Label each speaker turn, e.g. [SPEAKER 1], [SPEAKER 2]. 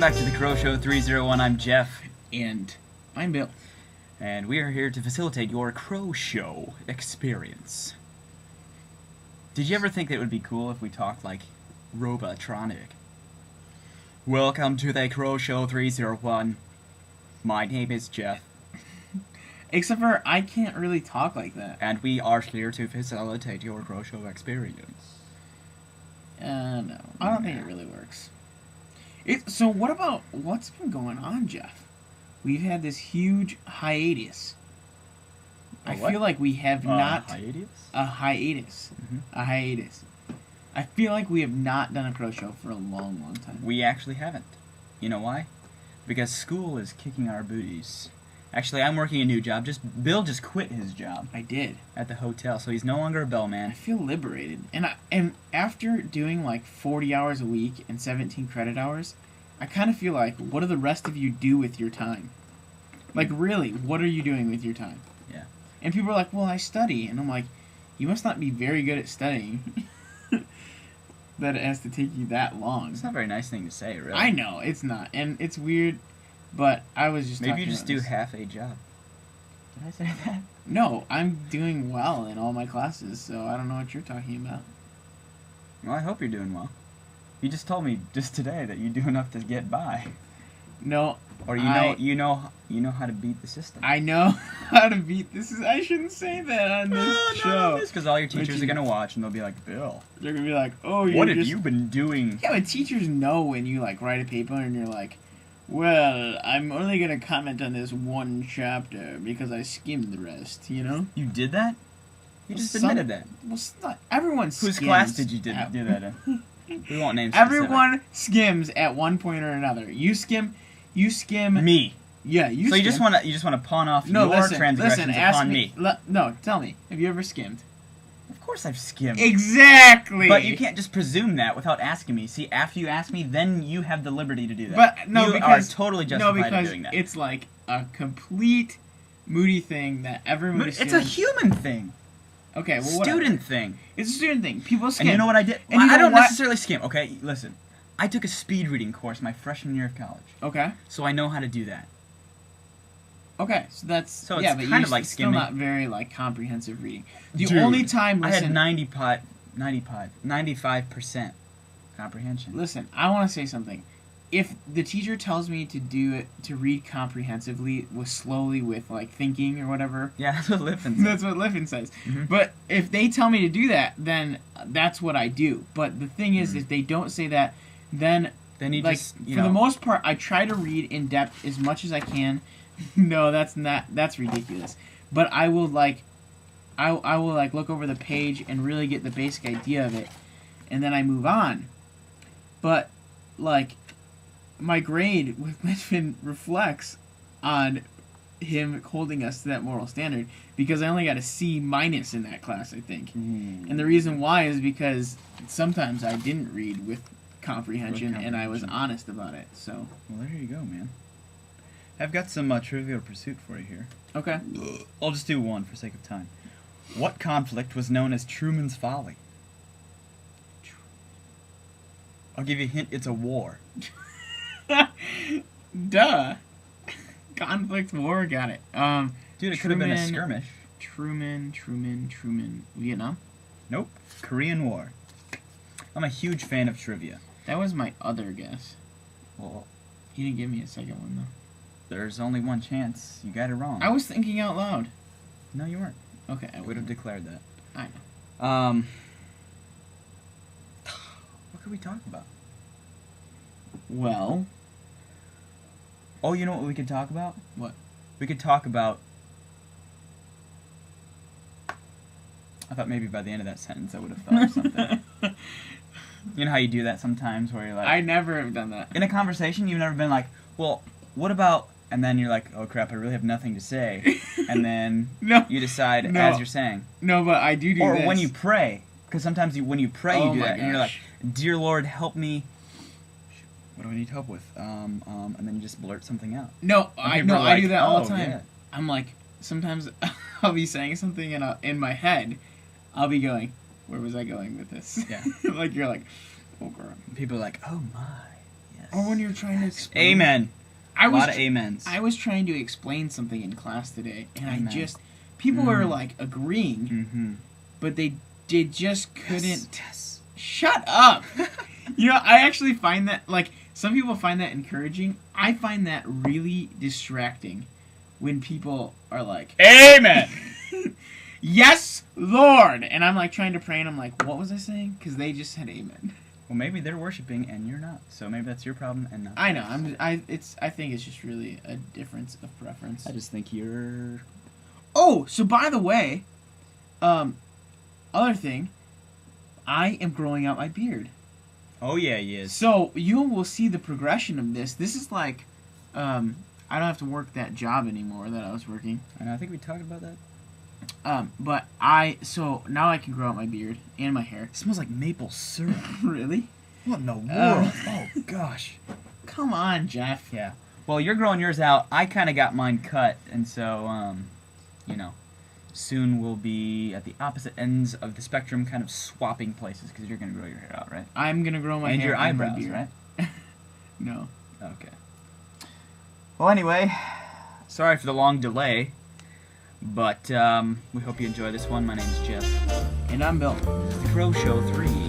[SPEAKER 1] back to the Crow Show 301. I'm Jeff.
[SPEAKER 2] And I'm Bill.
[SPEAKER 1] And we are here to facilitate your Crow Show experience. Did you ever think that it would be cool if we talked like Robotronic? Welcome to the Crow Show 301. My name is Jeff.
[SPEAKER 2] Except for I can't really talk like that.
[SPEAKER 1] And we are here to facilitate your Crow Show experience.
[SPEAKER 2] No. I don't think it really works. So what about, what's been going on, Jeff? We've had this huge hiatus. I feel like we have not...
[SPEAKER 1] Hiatus?
[SPEAKER 2] A hiatus.
[SPEAKER 1] Mm-hmm.
[SPEAKER 2] A hiatus. I feel like we have not done a Crow Show for a long, long time.
[SPEAKER 1] We actually haven't. You know why? Because school is kicking our booties. Actually, I'm working a new job. Bill just quit his job.
[SPEAKER 2] I did.
[SPEAKER 1] At the hotel, so he's no longer a bellman.
[SPEAKER 2] I feel liberated. And after doing like 40 hours a week and 17 credit hours, I kind of feel like, what do the rest of you do with your time? Like, really, what are you doing with your time?
[SPEAKER 1] Yeah.
[SPEAKER 2] And people are like, well, I study. And I'm like, you must not be very good at studying that it has to take you that long.
[SPEAKER 1] It's not a very nice thing to say, really.
[SPEAKER 2] I know, it's not. And it's weird, but I was just
[SPEAKER 1] Maybe you just do half a job. Did I say that?
[SPEAKER 2] No, I'm doing well in all my classes, so I don't know what you're talking about.
[SPEAKER 1] Well, I hope you're doing well. You just told me just today that you do enough to get by.
[SPEAKER 2] No.
[SPEAKER 1] Or you know how to beat the system.
[SPEAKER 2] I know how to beat this. I shouldn't say that on this show.
[SPEAKER 1] Because all your teachers are gonna watch and they'll be like, Bill,
[SPEAKER 2] they're gonna be like, oh,
[SPEAKER 1] what have you been doing?
[SPEAKER 2] Yeah, but teachers know when you like write a paper and you're like, well, I'm only gonna comment on this one chapter because I skimmed the rest. You know?
[SPEAKER 1] You did that? You just admitted that.
[SPEAKER 2] Well, not everyone.
[SPEAKER 1] Whose class did you do that in? We won't name specific.
[SPEAKER 2] Everyone skims at one point or another. You skim.
[SPEAKER 1] Me.
[SPEAKER 2] Yeah, you.
[SPEAKER 1] So
[SPEAKER 2] skim.
[SPEAKER 1] you just want to pawn off your transgressions upon me.
[SPEAKER 2] No, tell me. Have you ever skimmed?
[SPEAKER 1] Of course I've skimmed.
[SPEAKER 2] Exactly.
[SPEAKER 1] But you can't just presume that without asking me. See, after you ask me, then you have the liberty to do that.
[SPEAKER 2] But no,
[SPEAKER 1] you
[SPEAKER 2] because
[SPEAKER 1] are totally justified in doing that.
[SPEAKER 2] It's like a complete moody thing that everyone.
[SPEAKER 1] It's a human thing.
[SPEAKER 2] Okay, well,
[SPEAKER 1] student thing.
[SPEAKER 2] It's a student thing. People skim.
[SPEAKER 1] And you know what I did?
[SPEAKER 2] And
[SPEAKER 1] I don't necessarily skim. Okay, listen. I took a speed reading course my freshman year of college.
[SPEAKER 2] Okay.
[SPEAKER 1] So I know how to do that.
[SPEAKER 2] Okay, so that's
[SPEAKER 1] so it's kind of like skimming.
[SPEAKER 2] Still not very like comprehensive reading. The only time
[SPEAKER 1] I had 95% comprehension.
[SPEAKER 2] Listen, I want to say something. If the teacher tells me to do it, to read comprehensively, slowly with like thinking or whatever.
[SPEAKER 1] Yeah, that's what Liffen says.
[SPEAKER 2] That's what Liffen says.
[SPEAKER 1] Mm-hmm.
[SPEAKER 2] But if they tell me to do that, then that's what I do. But the thing is, if they don't say that, then
[SPEAKER 1] you
[SPEAKER 2] like
[SPEAKER 1] just,
[SPEAKER 2] for the most part, I try to read in depth as much as I can. No, that's ridiculous. But I will like, I will like look over the page and really get the basic idea of it, and then I move on. But like, my grade with Liffen reflects on him holding us to that moral standard because I only got a C- in that class, I think. And the reason why is because sometimes I didn't read with comprehension, and I was honest about it. So
[SPEAKER 1] well, there you go, man. I've got some Trivial Pursuit for you here.
[SPEAKER 2] Okay.
[SPEAKER 1] I'll just do one for sake of time. What conflict was known as Truman's Folly? I'll give you a hint. It's a war.
[SPEAKER 2] Duh. Conflict, war, got it.
[SPEAKER 1] Dude, it could have been a skirmish.
[SPEAKER 2] Truman. Vietnam?
[SPEAKER 1] Nope. Korean War. I'm a huge fan of trivia.
[SPEAKER 2] That was my other guess.
[SPEAKER 1] Well,
[SPEAKER 2] he didn't give me a second one, though.
[SPEAKER 1] There's only one chance. You got it wrong.
[SPEAKER 2] I was thinking out loud.
[SPEAKER 1] No, you weren't.
[SPEAKER 2] Okay.
[SPEAKER 1] I would have declared that.
[SPEAKER 2] I know.
[SPEAKER 1] What could we talk about?
[SPEAKER 2] Well.
[SPEAKER 1] Oh, you know what we could talk about?
[SPEAKER 2] What?
[SPEAKER 1] We could talk about... I thought maybe by the end of that sentence I would have thought of something. You know how you do that sometimes where you're like...
[SPEAKER 2] I never have done that.
[SPEAKER 1] In a conversation, you've never been like, well, what about... And then you're like, oh crap, I really have nothing to say. And then you decide as you're saying.
[SPEAKER 2] No, but I do this.
[SPEAKER 1] Or when you pray. Because sometimes when you pray, you do that. And you're like, dear Lord, help me. What do I need help with? And then you just blurt something out.
[SPEAKER 2] No, I do that all the time.
[SPEAKER 1] Yeah.
[SPEAKER 2] I'm like, sometimes I'll be saying something in my head. I'll be going, where was I going with this?
[SPEAKER 1] Yeah.
[SPEAKER 2] Like, you're like, oh, girl.
[SPEAKER 1] People are like, oh, my. Yeah.
[SPEAKER 2] Or when you're trying to explain.
[SPEAKER 1] Amen.
[SPEAKER 2] I
[SPEAKER 1] A
[SPEAKER 2] was
[SPEAKER 1] lot of amens.
[SPEAKER 2] I was trying to explain something in class today, and
[SPEAKER 1] Amen.
[SPEAKER 2] I just people were like agreeing,
[SPEAKER 1] Mm-hmm.
[SPEAKER 2] but they just couldn't.
[SPEAKER 1] Yes.
[SPEAKER 2] Shut up. You know, I actually find that like some people find that encouraging. I find that really distracting when people are like,
[SPEAKER 1] Amen.
[SPEAKER 2] "Yes, Lord," and I'm like trying to pray, and I'm like, "What was I saying?" Because they just said Amen.
[SPEAKER 1] Well, maybe they're worshiping and you're not. So maybe that's your problem and not.
[SPEAKER 2] I know.
[SPEAKER 1] theirs.
[SPEAKER 2] I think it's just really a difference of preference.
[SPEAKER 1] I just think you're.
[SPEAKER 2] Oh, so by the way, other thing, I am growing out my beard.
[SPEAKER 1] Oh yeah, he is.
[SPEAKER 2] So you will see the progression of this. This is like, I don't have to work that job anymore that I was working.
[SPEAKER 1] And I think we talked about that.
[SPEAKER 2] But so now I can grow out my beard and my hair.
[SPEAKER 1] It smells like maple syrup.
[SPEAKER 2] Really?
[SPEAKER 1] What in the world? Oh gosh.
[SPEAKER 2] Come on, Jeff.
[SPEAKER 1] Yeah. Well, you're growing yours out. I kind of got mine cut, and so you know, soon we'll be at the opposite ends of the spectrum, kind of swapping places because you're gonna grow your hair out, right?
[SPEAKER 2] I'm gonna grow my
[SPEAKER 1] and
[SPEAKER 2] hair
[SPEAKER 1] your
[SPEAKER 2] and my
[SPEAKER 1] eyebrows,
[SPEAKER 2] beard.
[SPEAKER 1] right?
[SPEAKER 2] No.
[SPEAKER 1] Okay. Well, anyway, sorry for the long delay, but we hope you enjoy this one. My name's Jeff.
[SPEAKER 2] And I'm Bill.
[SPEAKER 1] This is The Crow Show 3.